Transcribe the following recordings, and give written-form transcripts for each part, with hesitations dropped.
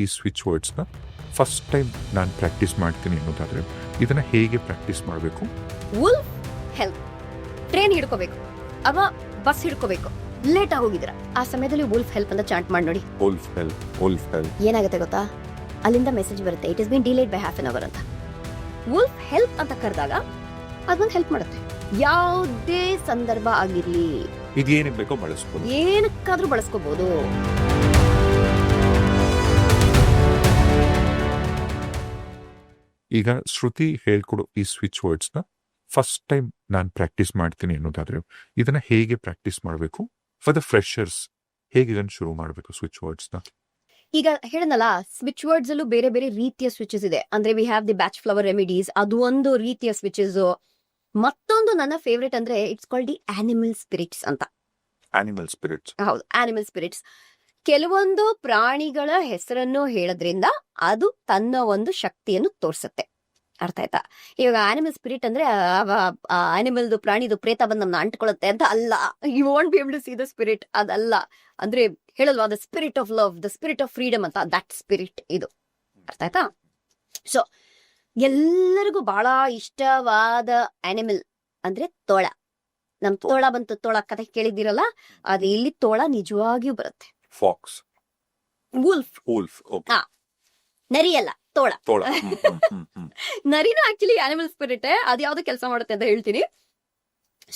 ಈ switch ವರ್ಡ್ಸ್ನ first time ನಾನು practice ಮಾಡ್ತೀನಿ ಅನ್ನೋದಾದ್ರೆ ಇದನ್ನ ಹೇಗೆ ಪ್ರಾಕ್ಟೀಸ್ ಮಾಡಬೇಕು? Wolf help. ಟ್ರೈನ್ ಹಿಡ್ಕೋಬೇಕು ಅವ ಬಸ್ ಹಿಡ್ಕೋಬೇಕು, ಲೇಟ್ ಆಗಿ ಹೋಗಿದ್ರ ಆ ಸಮಯದಲ್ಲಿ ವುಲ್ಫ್ ಹೆಲ್ಪ್ ಅಂತ ಚಾಂಟ್ ಮಾಡಿ ನೋಡಿ. Wolf help, wolf help. ಏನಾಗುತ್ತೆ ಗೊತ್ತಾ, ಅಲ್ಲಿಂದ ಮೆಸೇಜ್ ಬರುತ್ತೆ, it is been delayed by half an hour ಅಂತ. ವುಲ್ಫ್ ಹೆಲ್ಪ್ ಅಂತ ಕರೆದಾಗ ಅದೊಂದು ಹೆಲ್ಪ್ ಮಾಡುತ್ತೆ. ಯಾವುದೇ ಸಂದರ್ಭ ಆಗಿರ್ಲಿ, ಇದೇನಕ್ಕೆ ಬೇಕೋ ಬಳಸ್ಬೋದು, ಏನಕ್ಕಾದ್ರೂ ಬಳಸ್ಕೋಬಹುದು. ಈಗ ಶ್ರುತಿ ಹೇಳ್ಕೊಡು ಈ ಸ್ವಿಚ್ ವರ್ಡ್ಸ್ನ ಫಸ್ಟ್ ಟೈಮ್ ನಾನು ಪ್ರಾಕ್ಟೀಸ್ ಮಾಡ್ತೀನಿ ಅನ್ನೋದಾದ್ರೆ ಇದನ್ನ ಹೇಗೆ ಪ್ರಾಕ್ಟೀಸ್ ಮಾಡಬೇಕು? ಫಾರ್ ದ ಫ್ರೆಶರ್ಸ್ ಹೇಗೆ ಇದನ್ನು ಶುರು ಮಾಡಬೇಕು ಸ್ವಿಚ್ ವರ್ಡ್ಸ್ನ? ಈಗ ಹೇಳನಲ್ಲ, ಸ್ವಿಚ್ ವರ್ಡ್ಸ್ ಅಲ್ಲೂ ಬೇರೆ ಬೇರೆ ರೀತಿಯ ಸ್ವಿಚಸ್ ಇದೆ. ಅಂದ್ರೆ we have the Bach flower remedies, ಅದು ಒಂದು ರೀತಿಯ ಸ್ವಿಚಸ್. ಮತ್ತೊಂದು ನನ್ನ ಫೇವ್ರೇಟ್ ಅಂದ್ರೆ it's called the animal spirits ಅಂತ. Animal spirits? ಹೌದು, ಆನಿಮಲ್ ಸ್ಪಿರಿಟ್ಸ್. ಕೆಲವೊಂದು ಪ್ರಾಣಿಗಳ ಹೆಸರನ್ನು ಹೇಳೋದ್ರಿಂದ ಅದು ತನ್ನ ಒಂದು ಶಕ್ತಿಯನ್ನು ತೋರಿಸುತ್ತೆ. ಅರ್ಥ ಆಯ್ತಾ? ಇವಾಗ ಆನಿಮಲ್ ಸ್ಪಿರಿಟ್ ಅಂದ್ರೆ ಆನಿಮಲ್ದು ಪ್ರಾಣಿದು ಪ್ರೇತ ಬಂದು ನಮ್ನ ಅಂಟ್ಕೊಳ್ಳುತ್ತೆ ಅಂತ ಅಲ್ಲ. You want be able to see the spirit, ಅದಲ್ಲ. ಅಂದ್ರೆ ಹೇಳಲ್ವಾ, the spirit of love, the spirit of freedom ಅಂತ, ದಟ್ ಸ್ಪಿರಿಟ್ ಇದು. ಅರ್ಥ ಆಯ್ತಾ? ಸೊ ಎಲ್ಲರಿಗೂ ಬಹಳ ಇಷ್ಟವಾದ ಆನಿಮಲ್ ಅಂದ್ರೆ ತೋಳ. ನಮ್ ತೋಳ ಬಂತು, ತೋಳ ಕಥೆ ಕೇಳಿದಿರಲ್ಲ, ಅದು ಇಲ್ಲಿ ತೋಳ ನಿಜವಾಗಿಯೂ ಬರುತ್ತೆ. Fox, wolf. Wolf, okay. ನರಿ ಅಲ್ಲ, ತೋಳ. ತೋಳ. ನರಿನೂ ಆಕ್ಚುಲಿ ಆನಿಮಲ್ ಸ್ಪಿರಿಟ್. ಅದು ಯಾವ್ದು ಕೆಲಸ ಮಾಡುತ್ತೆ ಅಂತ ಹೇಳ್ತೀನಿ.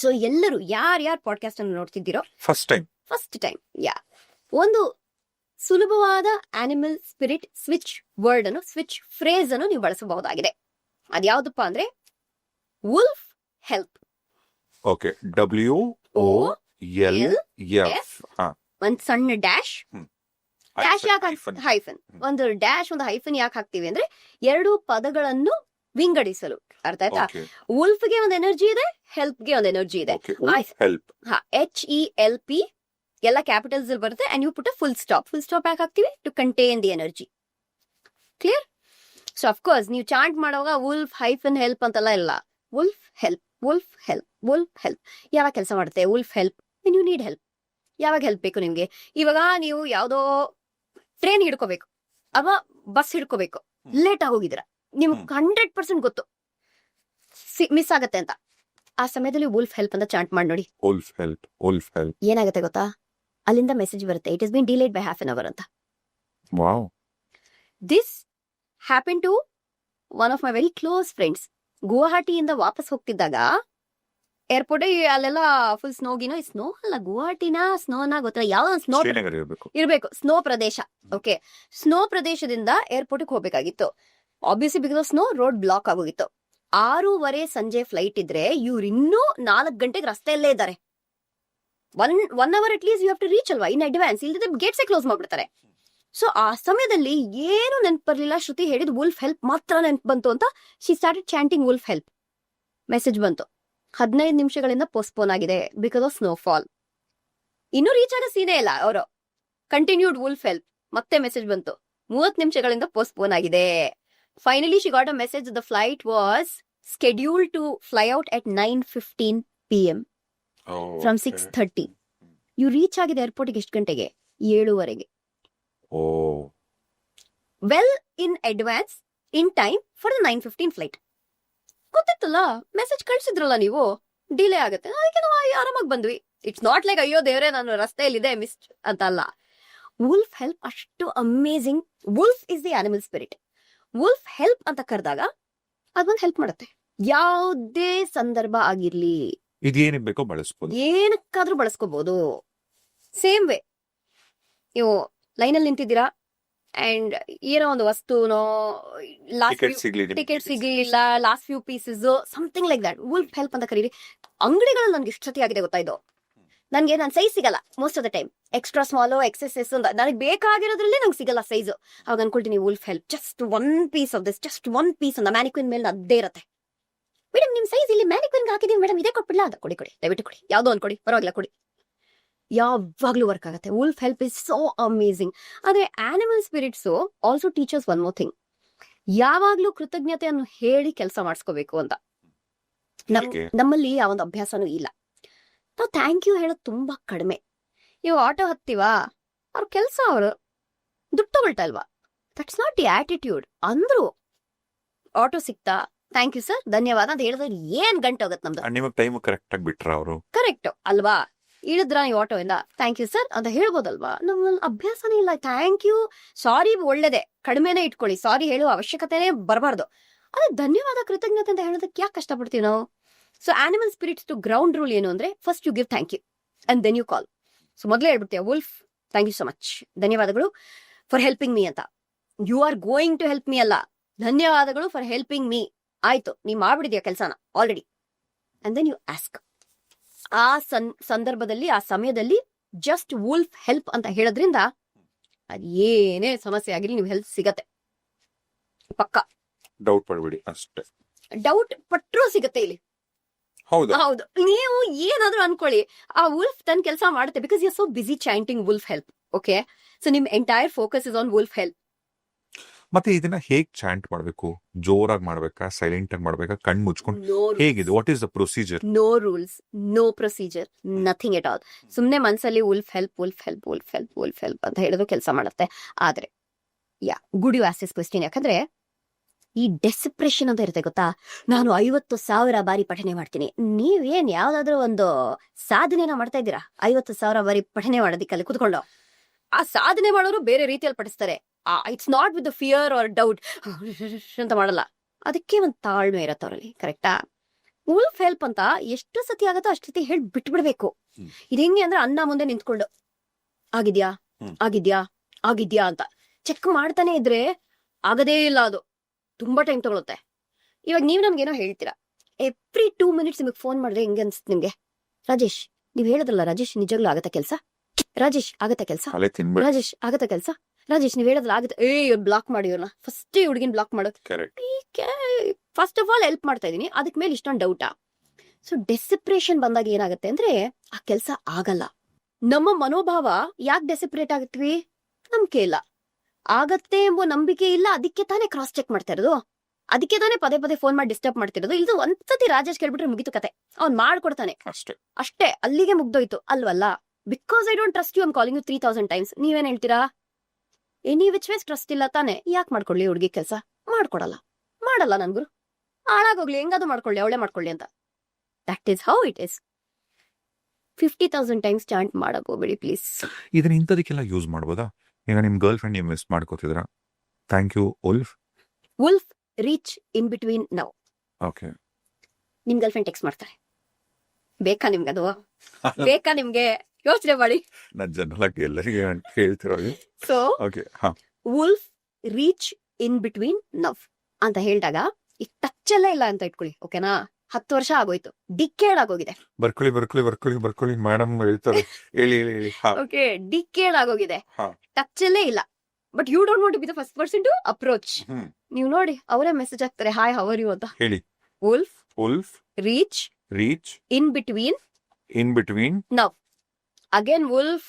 ಸೊ ಎಲ್ಲರೂ ಯಾರ್ಯಾರು ಪಾಡ್ಕಾಸ್ಟ್ ಅನ್ನು ನೋಡ್ತಿದ್ದೀರೋ ಫಸ್ಟ್ ಟೈಮ್ ಒಂದು ಸುಲಭವಾದ ಆನಿಮಲ್ ಸ್ಪಿರಿಟ್ ಸ್ವಿಚ್ ವರ್ಡ್ ಅನ್ನು, ಸ್ವಿಚ್ ಫ್ರೇಸ್ ಅನ್ನು ನೀವು ಬಳಸಬಹುದಾಗಿದೆ. ಅದ್ಯಾವ್ದಪ್ಪ ಅಂದ್ರೆ ವುಲ್ಫ್ ಹೆಲ್ಪ್. Okay, WOLF. ಒಂದ್ ಸಣ್ಣ ಡ್ಯಾಶ್. ಡ್ಯಾಶ್ ಯಾಕೆ ಹೈಫನ್? ಒಂದು ಡ್ಯಾಶ್, ಒಂದು ಹೈಫನ್ ಯಾಕೆ ಹಾಕ್ತಿವಿ ಅಂದ್ರೆ ಎರಡು ಪದಗಳನ್ನು ವಿಂಗಡಿಸಲು. ಅರ್ಥ ಆಯ್ತಾ? ವುಲ್ಫ್ ಗೆ ಒಂದು ಎನರ್ಜಿ ಇದೆ, ಹೆಲ್ಪ್ ಗೆ ಒಂದು ಎನರ್ಜಿ ಇದೆ. HELP ಎಲ್ಲ ಕ್ಯಾಪಿಟಲ್ಸ್ ಅಲ್ಲಿ ಬರುತ್ತೆ. And you put a full stop. Full stop ಯಾಕೆ ಹಾಕ್ತಿವಿ? To contain the energy. Clear? So of course ನೀವು ಚಾಂಟ್ ಮಾಡುವಾಗ ವುಲ್ಫ್ ಹೈಫನ್ ಹೆಲ್ಪ್ ಅಂತೆಲ್ಲ ಇಲ್ಲ. Wolf help, wolf help, wolf help. ಯಾವಾಗ ಕೆಲಸ ಮಾಡುತ್ತೆ wolf help? When you need help. ಯಾವಾಗ ಹೆಲ್ಪ್ ಬೇಕು ನಿಮ್ಗೆ? ಇವಾಗ ನೀವು ಯಾವ್ದೋ ಟ್ರೈನ್ ಹಿಡ್ಕೋಬೇಕು ಅವ ಬಸ್ ಹಿಡ್ಕೋಬೇಕು, ಲೇಟ್ ಆಗಿ ಹೋಗಿದ್ರ, ನಿಮ್ಗೆ 100% ಗೊತ್ತು ಮಿಸ್ ಆಗತ್ತೆ ಅಂತ. ಆ ಸಮಯದಲ್ಲಿ ವುಲ್ಫ್ ಹೆಲ್ಪ್ ಅಂತ ಚಾಂಟ್ ಮಾಡಿ ನೋಡಿ. Wolf help, wolf help. ಏನಾಗುತ್ತೆ ಗೊತ್ತಾ, ಅಲ್ಲಿಂದ ಮೆಸೇಜ್ ಬರುತ್ತೆ, it is been delayed by half an hour ಅಂತ. Wow. This happen to one of my very close friends. ಗುವಾಹಟಿಯಿಂದ ವಾಪಸ್ ಹೋಗ್ತಿದ್ದಾಗ ಏರ್ಪೋರ್ಟ್ ಅಲ್ಲೆಲ್ಲ ಫುಲ್ ಸ್ನೋಗಿನೋ, ಸ್ನೋ ಅಲ್ಲ, ಗುವಾಹಟಿನ ಸ್ನೋನ ಗೊತ್ತಿಲ್ಲ, ಯಾವ ಸ್ನೋ ಇರ್ಬೇಕು, ಸ್ನೋ ಪ್ರದೇಶ. ಓಕೆ, ಸ್ನೋ ಪ್ರದೇಶದಿಂದ ಏರ್ಪೋರ್ಟ್ ಹೋಗ್ಬೇಕಾಗಿತ್ತು. Obviously because of snow road block ಆಗೋಗಿತ್ತು. 6:30 ಸಂಜೆ ಫ್ಲೈಟ್ ಇದ್ರೆ ಇವ್ರು ಇನ್ನೂ 4 ಗಂಟೆಗೆ ರಸ್ತೆಯಲ್ಲೇ ಇದ್ದಾರೆ. One hour at least you have to reach ಅಲ್ವಾ ಇನ್ ಅಡ್ವಾನ್ಸ್, ಇಲ್ಲದೆ ಗೇಟ್ಸೇ ಕ್ಲೋಸ್ ಮಾಡ್ಬಿಡ್ತಾರೆ. ಸೊ ಆ ಸಮಯದಲ್ಲಿ ಏನು ನೆನ್ಪು ಬರ್ಲಿಲ್ಲ. ಶ್ರುತಿ ಹೇಳಿದ್ ವುಲ್ಫ್ ಹೆಲ್ಪ್ ಮಾತ್ರ ನೆನ್ಪು ಬಂತು ಅಂತ she started chanting wolf help. Message ಬಂತು, 15 ನಿಮಿಷಗಳಿಂದ ಪೋಸ್ಟ್ಪೋನ್ ಆಗಿದೆ ಬಿಕಾಸ್ ಆಫ್ ಸ್ನೋಫಾಲ್. ಇನ್ನೂ ರೀಚ್ ಆಗೋ ಸೀನೇ ಇಲ್ಲ ಅವರು. Continued wolf help. ಮತ್ತೆ ಮೆಸೇಜ್ ಬಂತು, 30 ನಿಮಿಷಗಳಿಂದ ಪೋಸ್ಟ್ಪೋನ್ ಆಗಿದೆ. Finally she got a message, the flight was scheduled to fly out at 9:15 PM from 6:30. You reach ಆಗಿದೆ ಏರ್ಪೋರ್ಟ್ಗೆ ಎಷ್ಟು ಗಂಟೆಗೆ? 7:30. Well in advance, in time for the 9:15 flight. ಗೊತ್ತಿತ್ತಲ್ಲ, ಮೆಸೇಜ್ ಕಳ್ಸಿದ್ರಲ್ಲ ನೀವು, delay ಆಗುತ್ತೆ, ಅದಕ್ಕೆ ನಾವು ಆರಾಮಾಗಿ ಬಂದ್ವಿ. ಇಟ್ಸ್ ನಾಟ್ ಲೈಕ್ ಅಯ್ಯೋ ದೇವ್ರೆ ನಾನು ರಸ್ತೆಯಲ್ಲಿದೆ ಮಿಸ್ ಅಂತ ಅಲ್ಲ. ವುಲ್ಫ್ ಹೆಲ್ಪ್ ಅಷ್ಟು amazing. Wolf is the animal spirit. Wolf help ಅಂತ ಕರೆದಾಗ ಅದೊಂದು ಹೆಲ್ಪ್ ಮಾಡುತ್ತೆ. ಯಾವುದೇ ಸಂದರ್ಭ ಆಗಿರ್ಲಿ, ಇದೇನಕ್ಕೆ ಬೇಕೋ ಬಳಸ್ಬೋದು, ಏನಕ್ಕಾದ್ರೂ ಬಳಸ್ಕೋಬಹುದು. ಸೇಮ್ ವೇ, ನೀವು ಲೈನಲ್ಲಿ ನಿಂತಿದ್ದೀರಾ ಅಂಡ್ ಏನೋ ಒಂದು ವಸ್ತುನೋ, ಟಿಕೆಟ್ ಸಿಗ್ಲಿಲ್ಲ, last few pieces, something like that, wolf help ಅಂತ ಕರೀರಿ. ಅಂಗಡಿಗಳಲ್ಲಿ ನನ್ಗೆ ಎಷ್ಟು ಸತಿ ಆಗಿದೆ ಗೊತ್ತಾ ಇದು. ನನ್ಗೆ ನನ್ನ ಸೈಜ್ ಸಿಗಲ್ಲ most of the time. Extra small, X S ಅಂತ ನನಗೆ ಬೇಕಾಗಿರೋದ್ರಲ್ಲಿ ನಂಗೆ ಸಿಗಲ್ಲ ಸೈಜ್. ಅವಾಗ ಅನ್ಕೊಳ್ತೀನಿ wolf help, just 1 piece of this, just 1 piece ಅಂತ ಮ್ಯಾನಿಕ್ವಿನ್ ಮೇಲೆ ಅದೇ ಇರುತ್ತೆ. ಮೇಡಮ್ ನಿಮ್ ಸೈಜ್ ಇಲ್ಲಿ ಮ್ಯಾನಿಕ್ವಿನ್ ಹಾಕಿದೀವಿ ಮೇಡಮ್, ಇದೇ ಕೊಟ್ಬಿಡ್ಲಾ ಅಂತ. ಕೊಡಿ ದಯವಿಟ್ಟು ಕೊಡಿ, ಯಾವ್ದೋ ಒಂದು ಕೊಡಿ, ಪರವಾಗಿಲ್ಲ ಕೊಡಿ. ಯಾವಾಗ್ಲೂ ವರ್ಕ್ ಆಗುತ್ತೆ. Wolf help is so amazing. ಆದ್ರೆ animal spirits also teachers one more thing. ಯಾವಾಗ್ಲೂ ಕೃತಜ್ಞತೆಯನ್ನು ಹೇಳಿ ಕೆಲಸ ಮಾಡಿಸ್ಕೋಬೇಕು ಅಂತ. ನಮ್ಮಲ್ಲಿ ಆ ಒಂದು ಅಭ್ಯಾಸನೂ ಇಲ್ಲ. ನಾವು ಥ್ಯಾಂಕ್ ಯು ಹೇಳೋದು ತುಂಬಾ ಕಡಿಮೆ. ನೀವು ಆಟೋ ಹತ್ತೀವಾ, ಅವ್ರ ಕೆಲಸ, ಅವರು ದುಡ್ಡು ತಗೊಳ್ತಾ ಇಲ್ವಾ, ದಟ್ಸ್ ನಾಟ್ ದಿ ಆಟಿಟ್ಯೂಡ್ ಅಂದ್ರು. ಆಟೋ ಸಿಕ್ತಾ, ಥ್ಯಾಂಕ್ ಯು ಸರ್, ಧನ್ಯವಾದ ಅಂತ ಹೇಳಿದ್ರೆ ಏನ್ ಗಂಟೆ ಹೋಗುತ್ತೆ ನಮ್ದು. ನಿಮಗೆ ಟೈಮ್ ಕರೆಕ್ಟ್ ಆಗಿ ಬಿಟ್ರ ಅವರು? ಕರೆಕ್ಟ್ ಅಲ್ವಾ? ಇಳಿದ್ರ ನೀವು ಆಟೋ ಇಂದ ಥ್ಯಾಂಕ್ ಯು ಸರ್ ಅಂತ ಹೇಳ್ಬೋದಲ್ವಾ? ನಮ್ಮಲ್ಲಿ ಅಭ್ಯಾಸನೇ ಇಲ್ಲ. ಥ್ಯಾಂಕ್ ಯು, ಸಾರಿ ಒಳ್ಳೇದೆ, ಕಡಿಮೆನೆ ಇಟ್ಕೊಳ್ಳಿ, ಸಾರಿ ಹೇಳುವ ಅವಶ್ಯಕತೆನೇ ಬರಬಾರ್ದು. ಅದೇ ಧನ್ಯವಾದ, ಕೃತಜ್ಞತೆ ಅಂತ ಹೇಳೋದಕ್ಕೆ ಯಾಕೆ ಕಷ್ಟಪಡ್ತೀವಿ ನಾವು? So animal spirits to ground rule ಏನು ಅಂದ್ರೆ, first you give thank you and then you call. So ಮೊದಲೇ ಹೇಳ್ಬಿಡ್ತೀಯ, wolf thank you so much, ಧನ್ಯವಾದಗಳು ಫಾರ್ ಹೆಲ್ಪಿಂಗ್ ಮೀ ಅಂತ. You are going to help me ಅಲ್ಲ, ಧನ್ಯವಾದಗಳು ಫಾರ್ ಹೆಲ್ಪಿಂಗ್ ಮೀ. ಆಯ್ತು, ನೀವ್ ಮಾಡ್ಬಿಡಿದ್ಯಾ ಕೆಲಸನ already. And then you ask. ಆ ಸಂದರ್ಭದಲ್ಲಿ, ಆ ಸಮಯದಲ್ಲಿ ಜಸ್ಟ್ ವುಲ್ಫ್ ಹೆಲ್ಪ್ ಅಂತ ಹೇಳೋದ್ರಿಂದ ಅದ್ ಏನೇ ಸಮಸ್ಯೆ ಆಗಿರ್ಲಿ ನೀವು ಹೆಲ್ಪ್ ಸಿಗತ್ತೆ ಪಕ್ಕ. ಡೌಟ್ ಪಡ್ಬೇಡಿ ಅಷ್ಟೇ. ಡೌಟ್ ಪಟ್ರೂ ಸಿಗತ್ತೆ ಇಲ್ಲಿ. ಹೌದು, ಹೌದು, ನೀವು ಏನಾದ್ರೂ ಅನ್ಕೊಳ್ಳಿ, ಆ ವುಲ್ಫ್ ತನ್ನ ಕೆಲಸ ಮಾಡುತ್ತೆ. Because you are so busy chanting wolf help. Okay, so ನಿಮ್ entire focus is on wolf help. ಮತ್ತೆ ಇದನ್ನ ಹೇಗ್ ಚಾಂಟ್ ಮಾಡ್ಬೇಕು? ಜೋರಾಗಿ ಮಾಡ್ಬೇಕಾ, ಸೈಲೆಂಟ್ ಆಗಿ ಮಾಡ್ಬೇಕಾ, ಕಣ್ ಮುಚ್ಕೊಂಡು ಹೇಗಿದೆ? What is the procedure? No rules, no procedure, nothing at all. ಸುಮ್ನೆ ಮನ್ಸಲ್ಲಿ wolf help, wolf help, wolf help, wolf help ಅಂತ ಹೇಳೋದು ಕೆಲಸ ಮಾಡುತ್ತೆ. ಆದ್ರೆ good you ask this question. ಯಾಕಂದ್ರೆ ಈ ಡೆಸ್ಪ್ರೆಷನ್ ಅಂತ ಇರುತ್ತೆ ಗೊತ್ತಾ? ನಾನು 50,000 ಬಾರಿ ಪಠನೆ ಮಾಡ್ತೀನಿ. ನೀವೇನ್ ಯಾವ್ದಾದ್ರು ಒಂದು ಸಾಧನೆನ ಮಾಡ್ತಾ ಇದ್ದೀರಾ? 50,000 ಬಾರಿ ಪಠನೆ ಮಾಡೋದಿಕ್ಕಲ್ಲಿ ಕುತ್ಕೊಂಡು. ಆ ಸಾಧನೆ ಮಾಡೋರು ಬೇರೆ ರೀತಿಯಲ್ಲಿ ಪಠಿಸ್ತಾರೆ. It's not with fear or doubt ಅಂತ ಮಾಡಲ್ಲ. ಅದಕ್ಕೆ ಒಂದು ತಾಳ್ಮೆ ಇರತ್ತೆ ಅವರಲ್ಲಿ. ಕರೆಕ್ಟಾ? ವುಲ್ಫ್ ಹೆಲ್ಪ್ ಅಂತ ಎಷ್ಟು ಸತಿ ಆಗತ್ತೋ ಅಷ್ಟು ಸತಿ ಹೇಳಿ ಬಿಟ್ಬಿಡ್ಬೇಕು. ಇದು ಹೆಂಗೆ ಅಂದ್ರೆ, ಅನ್ನ ಮುಂದೆ ನಿಂತ್ಕೊಂಡು ಆಗಿದ್ಯಾ ಆಗಿದ್ಯಾ ಆಗಿದ್ಯಾ ಅಂತ ಚೆಕ್ ಮಾಡ್ತಾನೆ ಇದ್ರೆ ಆಗದೇ ಇಲ್ಲ. ಅದು ತುಂಬಾ ಟೈಮ್ ತಗೊಳುತ್ತೆ. ಇವಾಗ ನೀವ್ ನಮ್ಗೇನೋ ಹೇಳ್ತೀರಾ, ಎವ್ರಿ 2 minutes ನಿಮಗೆ ಫೋನ್ ಮಾಡಿದ್ರೆ ಹೆಂಗೆ ಅನ್ಸುತ್ತೆ ನಿಮ್ಗೆ? ರಾಜೇಶ್, ನೀವ್ ಹೇಳಿದ್ರಲ್ಲ ರಾಜೇಶ್, ನಿಜಾಗ್ಲೂ ಆಗತ್ತ ಕೆಲ್ಸ? ರಾಜೇಶ್ ಆಗತ್ತ ಕೆಲ್ಸ? ರಾಜೇಶ್ ಆಗತ್ತ ಕೆಲ್ಸ? ರಾಜೇಶ್ ನೀವ್ ಹೇಳೋದ್ರಲ್ಲ ಆಗತ್ತೆ. ಬ್ಲಾಕ್ ಮಾಡಿ ಇವ್ರನ್ನ, ಫಸ್ಟ್ ಹುಡುಗಿನ ಬ್ಲಾಕ್ ಮಾಡೋದು. ಫಸ್ಟ್ ಆಫ್ ಆಲ್ ಹೆಲ್ಪ್ ಮಾಡ್ತಾ ಇದೀನಿ, ಅದಕ್ ಮೇಲೆ ಇಷ್ಟೊಂದು ಡೌಟಾ? ಸೊ ಡೆಸಿಪ್ರೇಷನ್ ಬಂದಾಗ ಏನಾಗುತ್ತೆ ಅಂದ್ರೆ, ಆ ಕೆಲ್ಸ ಆಗಲ್ಲ. ನಮ್ಮ ಮನೋಭಾವ ಯಾಕೆ ಡೆಸಿಪ್ರೇಟ್ ಆಗತ್ವಿ? ನಂಬಿಕೆ ಇಲ್ಲ. ಆಗತ್ತೆ ಎಂಬ ನಂಬಿಕೆ ಇಲ್ಲ. ಅದಕ್ಕೆ ತಾನೇ ಕ್ರಾಸ್ ಚೆಕ್ ಮಾಡ್ತಾ ಇರೋದು, ಅದಕ್ಕೆ ತಾನೇ ಪದೇ ಪದೇ ಫೋನ್ ಮಾಡಿ ಡಿಸ್ಟರ್ಬ್ ಮಾಡ್ತಿರೋದು. ಇದು ಒಂದ್ಸತಿ ರಾಜೇಶ್ ಕೇಳ್ಬಿಟ್ರೆ ಮುಗಿತು ಕತೆ, ಅವ್ನ್ ಮಾಡ್ಕೊಡ್ತಾನೆ ಅಷ್ಟೇ, ಅಲ್ಲಿಗೆ ಮುಗ್ದೋಯ್ತು ಅಲ್ವಲ್ಲ? Because I don't trust you, I'm calling you 3000 times. ನೀವೇನ್ ಹೇಳ್ತೀರಾ? ಎನಿ ವಿಚ್ ವೇಸ್ ಟ್ರಸ್ಟ್ ಇಲ್ಲ ತಾನೆ, ಯಾಕೆ ಮಾಡ್ಕೊಳ್ಳಿ ಹುಡುಗಿ ಕೆಲಸ? ಮಾಡಲ್ಲ ನನ್ಗುರು, ಹಾಳಾಗೋಗ್ಲಿ, ಹೆಂಗಾದ್ರು ಮಾಡ್ಕೊಳ್ಳಿ, ಅವಳೇ ಮಾಡ್ಕೊಳ್ಳಿ ಅಂತ. That is how it is. 50,000 times chant ಮಾಡಕ್ ಹೋಗ್ಬೇಡಿ ಪ್ಲೀಸ್. ಇದನ್ನ ಇಂಥದಕ್ಕೆಲ್ಲ ಯೂಸ್ ಮಾಡ್ಬೋದಾ? ಈಗ ನಿಮ್ ಗರ್ಲ್ ಫ್ರೆಂಡ್ ನೀವು ಮಿಸ್ ಮಾಡ್ಕೋತಿದ್ರ, thank you wolf. Wolf reach in between now. Okay, ನಿಮ್ ಗರ್ಲ್ ಫ್ರೆಂಡ್ ಟೆಕ್ಸ್ಟ್ ಮಾಡ್ತಾರೆ, ಬೇಕಾ ನಿಮ್ಗೆ? ಅದು ಬೇಕಾ ನಿಮ್ಗೆ? ಯೋಚನೆ ಮಾಡಿ. ನಾನು ಜನರಲ್ ಆಗಿ ಎಲ್ಲರಿಗೆ ಹೇಳ್ತಿರೋ. So okay, wolf reach in between now ಅಂತ ಹೇಳಿದಾಗ ಈಗ ಟಚ್ ಅಲ್ಲೇ ಇಲ್ಲ ಅಂತ ಇಟ್ಕೊಳ್ಳಿ. ಓಕೆನಾ? 10 ವರ್ಷ ಆಗೋಯ್ತು, ಡಿಕೇಡ್ ಆಗೋಗಿದೆ. ಬರ್ಕೊಳ್ಳಿ ಮೇಡಮ್ ಹೇಳ್ತಾರೆ, ಹೇಳಿ. ಓಕೆ, ಡಿಕೇಡ್ ಆಗೋಗಿದೆ, ಟಚ್ ಅಲ್ಲೇ ಇಲ್ಲ. But you don't want to be the first person to approach. ನೀವು ನೋಡಿ, ಅವರೇ ಮೆಸೇಜ್ ಹಾಕ್ತಾರೆ, ಹಾಯ್ ಹೌ ಆರ್ ಯು ಅಂತ. ಹೇಳಿ, wolf reach in between now. Again wolf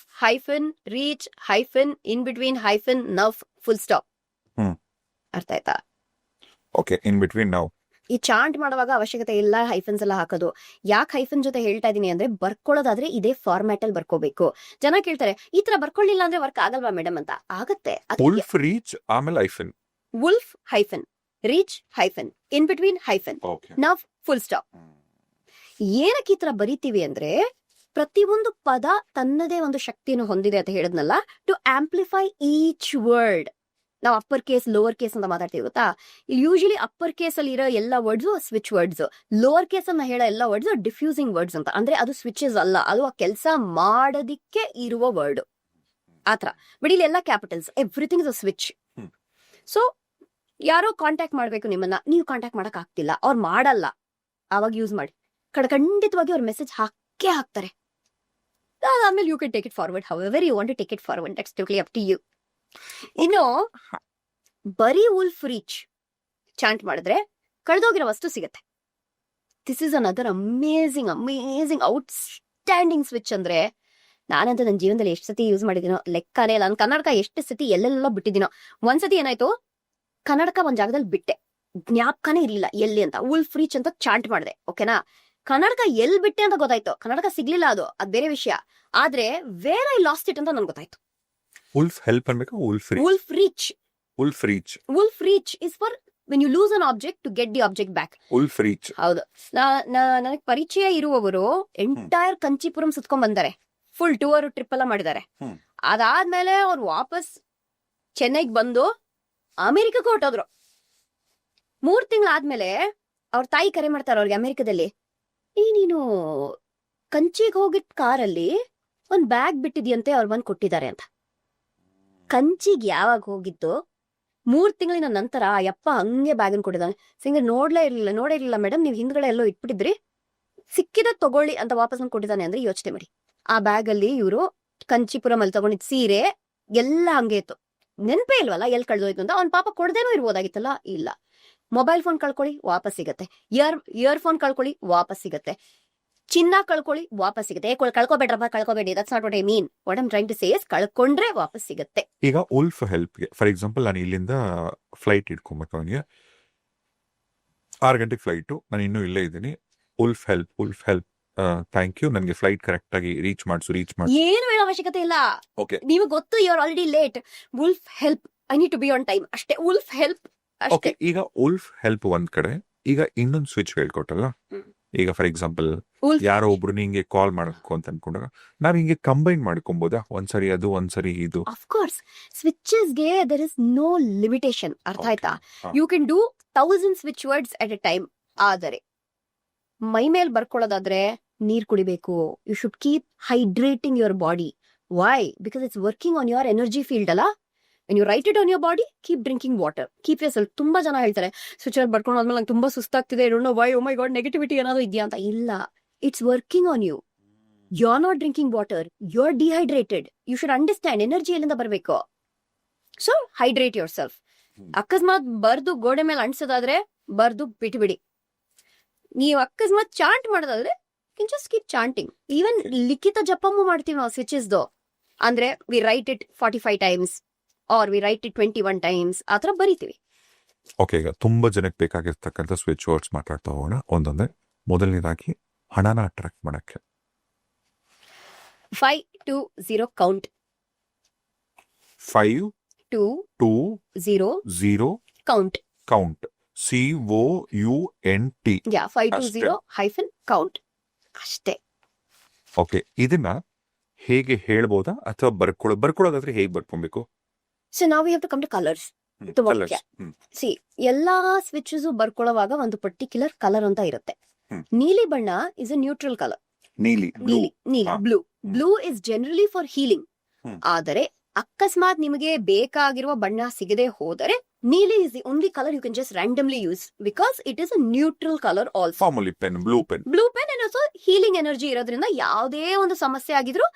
-reach -in between -now full stop. ಅರ್ಥ ಆಯ್ತಾ? ಓಕೆ, ಇನ್ ಬಿಟ್ವೀನ್ ನೌ. ಈ chant ಮಾಡುವಾಗ ಅವಶ್ಯಕತೆ ಇಲ್ಲ ಹೈಫನ್ಸ್ ಎಲ್ಲ ಹಾಕೋದು. ಯಾಕೆ ಹೈಫನ್ ಜೊತೆ ಹೇಳ್ತಾ ಇದೀನಿ ಅಂದ್ರೆ, ಬರ್ಕೊಳ್ಳೋದಾದ್ರೆ ಇದೇ ಫಾರ್ಮ್ಯಾಟ್ ಅಲ್ಲಿ ಬರ್ಕೋಬೇಕು. ಜನ ಕೇಳ್ತಾರೆ, ಈ ತರ ಬರ್ಕೊಳ್ಳಿಲ್ಲ ಅಂದ್ರೆ ವರ್ಕ್ ಆಗಲ್ವಾ ಮೇಡಮ್ ಅಂತ. ಆಗತ್ತೆ. ವುಲ್ಫ್ ರೀಚ್ ಆಮೇಲೆ hyphen, wolf reach in between now full stop. ಏನಕ್ಕೆ ಈ ತರ ಬರೀತೀವಿ ಅಂದ್ರೆ, ಪ್ರತಿಯೊಂದು ಪದ ತನ್ನದೇ ಒಂದು ಶಕ್ತಿಯನ್ನು ಹೊಂದಿದೆ ಅಂತ ಹೇಳಿದ್ನಲ್ಲ, ಟು ಆಂಪ್ಲಿಫೈ ಈಚ್ ವರ್ಡ್. ನಾವು ಅಪ್ಪರ್ ಕೇಸ್ ಲೋವರ್ ಕೇಸ್ ಅಂತ ಮಾತಾಡ್ತೀವಿ ಗೊತ್ತಾ? ಯೂಶಲಿ ಅಪ್ಪರ್ ಕೇಸ್ ಅಲ್ಲಿ ಇರೋ ಎಲ್ಲ words switch words, lower case ಅನ್ನ ಹೇಳೋ ಎಲ್ಲ ವರ್ಡ್ಸ್ ಡಿಫ್ಯೂಸಿಂಗ್ ವರ್ಡ್ಸ್ ಅಂತ. ಅಂದ್ರೆ ಅದು ಸ್ವಿಚಸ್ ಅಲ್ಲ, ಅದು ಆ ಕೆಲಸ ಮಾಡೋದಿಕ್ಕೆ ಇರುವ ವರ್ಡ್ ಆತರ. ಬಟ್ ಇಲ್ಲಿ ಎಲ್ಲ capitals, everything is a switch. So ಯಾರೋ ಕಾಂಟ್ಯಾಕ್ಟ್ ಮಾಡ್ಬೇಕು ನಿಮ್ಮನ್ನ, ನೀವು ಕಾಂಟ್ಯಾಕ್ಟ್ ಮಾಡಕ್ ಆಗ್ತಿಲ್ಲ, ಅವ್ರು ಮಾಡಲ್ಲ, ಆವಾಗ ಯೂಸ್ ಮಾಡಿ. ಖಂಡಿತವಾಗಿ ಅವ್ರ ಮೆಸೇಜ್ ಹಾಕೇ ಹಾಕ್ತಾರೆ. ಆಮೇಲೆ you can take it forward however you want to take it forward. That's totally up to you. ಇನ್ನು ಬರೀ ವುಲ್ಫ್ ರೀಚ್ ಚಾಂಟ್ ಮಾಡಿದ್ರೆ ಕಳೆದೋಗಿರೋ ವಸ್ತು ಸಿಗತ್ತೆ. This is another amazing outstanding switch. ಅಂದ್ರೆ ನಾನಂತೂ ನನ್ನ ಜೀವನದಲ್ಲಿ ಎಷ್ಟು ಸತಿ ಯೂಸ್ ಮಾಡಿದೀನೋ ಲೆಕ್ಕನೇ ಇಲ್ಲ. ನಾನು ಕನ್ನಡಕ ಎಷ್ಟು ಸತಿ ಎಲ್ಲೆಲ್ಲ ಬಿಟ್ಟಿದ್ದೀನೋ. ಒಂದ್ಸತಿ ಏನಾಯ್ತು, ಕನ್ನಡಕ ಒಂದ್ ಜಾಗದಲ್ಲಿ ಬಿಟ್ಟೆ, ಜ್ಞಾಪಕನೇ ಇರ್ಲಿಲ್ಲ ಎಲ್ಲಿ ಅಂತ. ವುಲ್ಫ್ ರೀಚ್ ಅಂತ ಚಾಂಟ್ ಮಾಡಿದೆ. ಓಕೆನಾ? ಕನ್ನಡಕ ಎಲ್ ಬಿಟ್ಟೆ ಅಂತ ಗೊತ್ತಾಯ್ತು. ಕನ್ನಡಕ ಸಿಗ್ಲಿಲ್ಲ, ಅದು ಬೇರೆ ವಿಷಯ. ಆದ್ರೆ ವೇರ್ ಐ ಲಾಸ್ಟ್ ಇಟ್ ಅಂತ ನನ್ಗೆ ಗೊತ್ತಾಯ್ತು. ವುಲ್ಫ್ ಹೆಲ್ಪ್ ಅನ್ಬೇಕು, wolf reach wolf reach. Wolf reach is for when you lose an object to get the object back. Wolf reach. ಹೌದು. ನನಗೆ ಪರಿಚಯ ಇರುವವರು ಎಂಟೈರ್ ಕಂಚಿಪುರಂ ಸುತ್ಕೊಂಡ್ ಬಂದಾರೆ. ಫುಲ್ ಟೂರ್ ಟ್ರಿಪ್ ಎಲ್ಲ ಮಾಡಿದ್ದಾರೆ. ಹ್ಮ್. ಅದಾದ್ಮೇಲೆ ಅವ್ರು ವಾಪಸ್ ಚೆನ್ನೈಗೆ ಬಂದು ಅಮೆರಿಕಕ್ಕೆ ಹೊರಟೋದ್ರು. 3 ತಿಂಗಳಾದ್ಮೇಲೆ ಅವ್ರ ತಾಯಿ ಕರೆ ಮಾಡ್ತಾರ ಅವ್ರಿಗೆ ಅಮೆರಿಕದಲ್ಲಿ. ನೀನು ಕಂಚಿಗೆ ಹೋಗಿದ್ ಕಾರಲ್ಲಿ ಒಂದ್ ಬ್ಯಾಗ್ ಬಿಟ್ಟಿದ್ಯಂತೆ, ಅವ್ರು ಬಂದು ಕೊಟ್ಟಿದ್ದಾರೆ ಅಂತ. ಕಂಚಿಗೆ ಯಾವಾಗ ಹೋಗಿದ್ದು 3 ತಿಂಗಳಿನ ನಂತರ ಆ ಯಪ್ಪ ಹಂಗೆ ಬ್ಯಾಗನ್ ಕೊಟ್ಟಿದ್ದಾನೆ. ಸಿಂಗರ್ ನೋಡೇ ಇರ್ಲಿಲ್ಲ ಮೇಡಮ್, ನೀವು ಹಿಂದ್ಗಡೆ ಎಲ್ಲೋ ಇಟ್ಬಿಟ್ಟಿದ್ರಿ, ಸಿಕ್ಕಿದ ತಗೊಳ್ಳಿ ಅಂತ ವಾಪಸ್ ಕೊಟ್ಟಿದ್ದಾನೆ ಅಂದ್ರೆ ಯೋಚನೆ ಮಾಡಿ. ಆ ಬ್ಯಾಗ್ ಅಲ್ಲಿ ಇವರು ಕಂಚಿಪುರಂ ಅಲ್ಲಿ ತಗೊಂಡಿದ್ ಸೀರೆ ಎಲ್ಲ ಹಂಗೆ ಇತ್ತು. ನೆನಪೇ ಇಲ್ವಲ್ಲ ಎಲ್ಲಿ ಕಳ್ದೋಯ್ತು ಅಂತ. ಅವ್ನ್ ಪಾಪ ಕೊಡದೇನೂ ಇರ್ಬೋದಾಗಿತ್ತಲ್ಲ. ಇಲ್ಲ. ಮೊಬೈಲ್ ಫೋನ್ ಕಳ್ಕೊಳ್ಳಿ ವಾಪಸ್ ಸಿಗತ್ತೆ, ಇಯರ್ ಫೋನ್ ಕಳ್ಕೊಳ್ಳಿ ವಾಪಸ್ ಸಿಗತ್ತೆ, ಚಿನ್ನ ಕಳ್ಕೊಳ್ಳಿ ವಾಪಸ್ ಸಿಗುತ್ತೆ. ಕಳ್ಕೊಬೇಡ್ರಪ್ಪ, ಕಳ್ಕೊಬೇಡಿ, that's not what I mean. What I'm trying to say is ಕಳ್ಕೊಂಡ್ರೆ ವಾಪಸ್ ಸಿಗತ್ತೆ. ಈಗ ಉಲ್ಫ್ ಹೆಲ್ಪ್ಗೆ ಫಾರ್ ಎಕ್ಸಾಂಪಲ್ ನಾನು ಇಲ್ಲಿಂದ ಫ್ಲೈಟ್ ಇಟ್ಕೊಬೇಕು, ಅವನಿಗೆ 6 ಗಂಟೆಗೆ ಫ್ಲೈಟು, ನಾನು ಇನ್ನೂ ಇಲ್ಲೇ ಇದ್ದೀನಿ. ಉಲ್ಫ್ ಹೆಲ್ಪ್ ಥ್ಯಾಂಕ್ ಯು, ನನಗೆ ಫ್ಲೈಟ್ ಕರೆಕ್ಟ್ ಆಗಿ ರೀಚ್ ಮಾಡಿಸು. ಏನು ಹೇಳೋ ಅವಶ್ಯಕತೆ ಇಲ್ಲ. ಓಕೆ, ನಿಮಗೆ ಗೊತ್ತು you are already late. Wolf help, I need to be on time ಅಷ್ಟೇ. Wolf help okay. ಈಗ ಉಲ್ಫ್ ಹೆಲ್ಪ್ ಒಂದ್ ಕಡೆ, ಈಗ ಇನ್ನೊಂದು ಸ್ವಿಚ್ ಹೇಳ್ಕೊಟ್ಟಲ್ಲ. ಈಗ ಫಾರ್ ಎಕ್ಸಾಂಪಲ್ ಯಾರೋ ಒಬ್ರು ನಿಂಗೆ ಕಾಲ್ ಮಾಡಬೇಕು ಅಂತ ಅನ್ಕೊಂಡಾಗ ನಾವ್ ಹಿಂಗೆ ಕಂಬೈನ್ ಮಾಡ್ಕೊಬೋದಾ? ಒಂದ್ಸರಿ ಅದು ಒಂದ್ಸರಿ ಇದು. ಆಫ್ ಕೋರ್ಸ್ ಸ್ವಿಚಸ್ಗೆ ದೇರ್ ಇಸ್ ನೋ ಲಿಮಿಟೇಷನ್. ಅರ್ಥ ಆಯ್ತಾ? ಹಾ. You can do 1000 switch words at a time. ಆದರೆ ಮೈ ಮೇಲ್ ಬರ್ಕೊಳ್ಳೋದಾದ್ರೆ ನೀರ್ ಕುಡಿಬೇಕು. You should keep hydrating your body. Why? Because it's working on your energy field ಅಲ್ಲ. when you write it on your body, keep drinking water, keep yourself. ತುಂಬಾ ಜನ ಹೇಳ್ತಾರೆ ಸ್ವಿಚ್ ವರ್ಡ್ ಬರ್ಕೊಂಡು ಆದ್ಮೇಲೆ ನಂಗೆ ತುಂಬಾ ಸುಸ್ತಾಗ್ತಿದೆ, I don't know why, oh my god, negativity ಏನಾದ್ರು ಇದೆಯಾ ಅಂತ. ಇಲ್ಲ, it's working on you. You are not drinking water, you are dehydrated. You should understand energy ಎಲ್ಲಿಂದ ಬರಬೇಕು. So hydrate yourself. ಅಕಸ್ಮಾತ್ ಬರ್ದು ಗೋಡೆ ಮೇಲೆ ಅಂಟಿಸೋದಾದ್ರೆ ಬರ್ದು ಬಿಟ್ಬಿಡಿ. ನೀವು ಅಕಸ್ಮಾತ್ ಚಾಂಟ್ ಮಾಡೋದಾದ್ರೆ can just keep chanting. Even ಲಿಖಿತ ಜಪಮ್ಮು ಮಾಡ್ತೀವಿ ನಾವು ಸ್ವಿಚಸ್ದು. ಅಂದ್ರೆ we write it 45 times or we write it 21 times, ಆ ಥರ ಬರೀತೀವಿ. ಓಕೆ, ಈಗ ತುಂಬಾ ಜನಕ್ಕೆ ಬೇಕಾಗಿರ್ತಕ್ಕಂಥ ಸ್ವಿಚ್ ವರ್ಡ್ಸ್ ಮಾತಾಡ್ತಾ ಹೋಗೋಣ ಒಂದೊಂದೇ. ಮೊದಲನೇದಾಗಿ ಹಣನ ಅಟ್ರಾಕ್ಟ್ ಮಾಡಕ್ಕೆ 5 2 0 ಕೌಂಟ್. 5 2 2 0 0 ಕೌಂಟ್. ಕೌಂಟ್. COUNT. ಯಾ 5 2 ಅಷ್ಟೇ. 0 ಹೈಫನ್ ಕೌಂಟ್ ಅಷ್ಟೇ. ಓಕೆ, ಇದನ್ನ ಹೇಗೆ ಹೇಳ್ಬೋದಾ ಅಥವಾ ಬರ್ಕೊಳ್ಳೋದಾದ್ರೆ ಹೇಗೆ ಬರ್ಕೊಬೇಕು? ಸೊ ನಾವು we have to come to colours. ತುಂಬಾ ಮುಖ್ಯ. ಸಿ, ಎಲ್ಲಾ ಸ್ವಿಚಸ್ ಬರ್ಕೊಳ್ಳುವಾಗ ಒಂದು ಪರ್ಟಿಕ್ಯುಲರ್ ಕಲರ್ ಅಂತ ಇರುತ್ತೆ. ನೀಲಿ ಬಣ್ಣ ಇಸ್ ಅ ನ್ಯೂಟ್ರಲ್ ಕಲರ್. ನೀಲಿ ಹಾ. Blue is generally for healing. ಆದರೆ ಅಕಸ್ಮಾತ್ ನಿಮಗೆ ಬೇಕಾಗಿರುವ ಬಣ್ಣ ಸಿಗದೆ ಹೋದರೆ ನೀಲಿ is the only colour you can just randomly use because it is a neutral colour also. Formally pen, blue pen blue pen also healing energy ಇರೋದ್ರಿಂದ ಯಾವುದೇ ಒಂದು ಸಮಸ್ಯೆ ಆಗಿದ್ರು